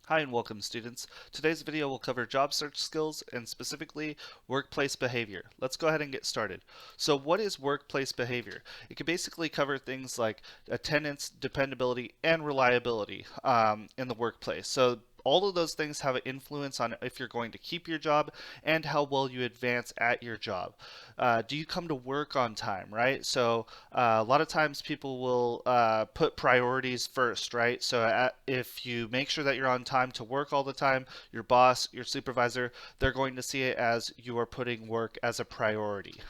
Hi and welcome students. Today's video will cover job search skills and specifically workplace behavior. Let's go ahead and get started. So what is workplace behavior? It can basically cover things like attendance, dependability, and reliability in the workplace. So all of those things have an influence on if you're going to keep your job and how well you advance at your job. Do you come to work on time, right? So a lot of times people will put priorities first, right? So if you make sure that you're on time to work all the time, your boss, your supervisor, they're going to see it as you are putting work as a priority.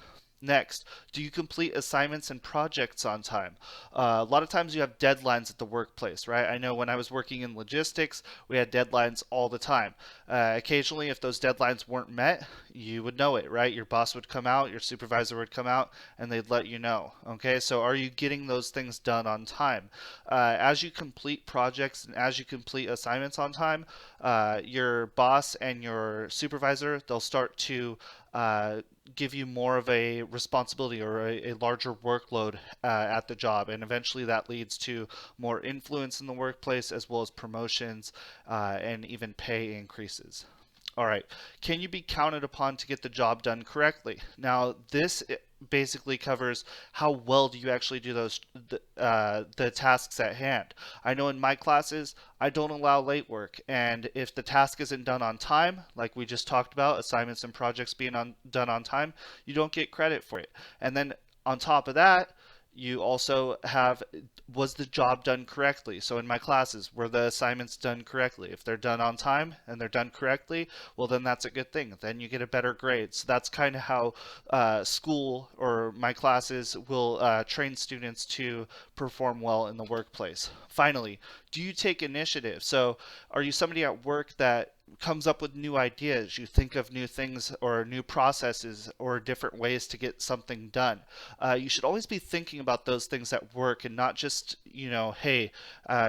Next, do you complete assignments and projects on time? A lot of times you have deadlines at the workplace, right? I know when I was working in logistics, we had deadlines all the time. Occasionally, if those deadlines weren't met, you would know it, right? Your boss would come out, your supervisor would come out, and they'd let you know. Okay, so are you getting those things done on time? As you complete projects and as you complete assignments on time, your boss and your supervisor, they'll start to give you more of a responsibility or a larger workload at the job, and eventually that leads to more influence in the workplace as well as promotions and even pay increases. All right, can you be counted upon to get the job done correctly? Now, this basically covers how well do you actually do the tasks at hand. I know in my classes, I don't allow late work, and if the task isn't done on time, like we just talked about, assignments and projects being done on time, you don't get credit for it. And then on top of that, you also have, was the job done correctly? So in my classes, were the assignments done correctly? If they're done on time and they're done correctly, well, then that's a good thing. Then you get a better grade. So that's kind of how school or my classes will train students to perform well in the workplace. Finally, do you take initiative? So are you somebody at work that comes up with new ideas? You think of new things or new processes or different ways to get something done. You should always be thinking about those things at work and not just, hey,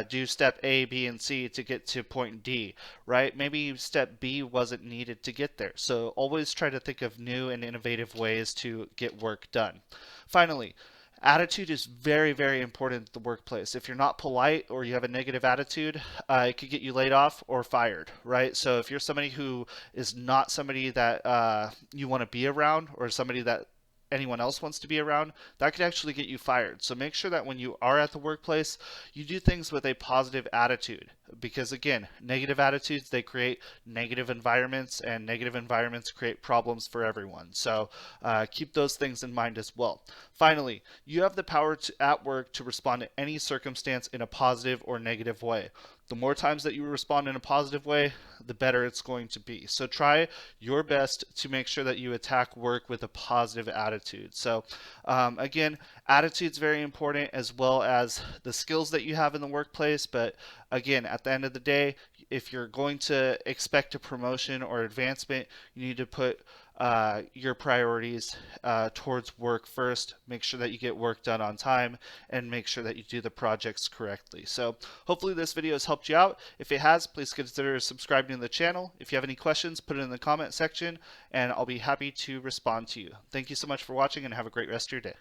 do step A, B, and C to get to point D, right? Maybe step B wasn't needed to get there. So always try to think of new and innovative ways to get work done. Finally, attitude is very, very important at the workplace. If you're not polite or you have a negative attitude, it could get you laid off or fired, right? So if you're somebody who is not somebody that you want to be around or somebody that anyone else wants to be around, that could actually get you fired. So make sure that when you are at the workplace, you do things with a positive attitude. Because again, negative attitudes, they create negative environments, and negative environments create problems for everyone. So keep those things in mind as well. Finally, you have the power at work to respond to any circumstance in a positive or negative way. The more times that you respond in a positive way, the better it's going to be. So try your best to make sure that you attack work with a positive attitude. So again, attitude's very important as well as the skills that you have in the workplace. But again, at the end of the day, if you're going to expect a promotion or advancement, you need to put your priorities towards work first. Make sure that you get work done on time and make sure that you do the projects correctly. So hopefully this video has helped you out. If it has, please consider subscribing to the channel. If you have any questions, put it in the comment section and I'll be happy to respond to you. Thank you so much for watching and have a great rest of your day.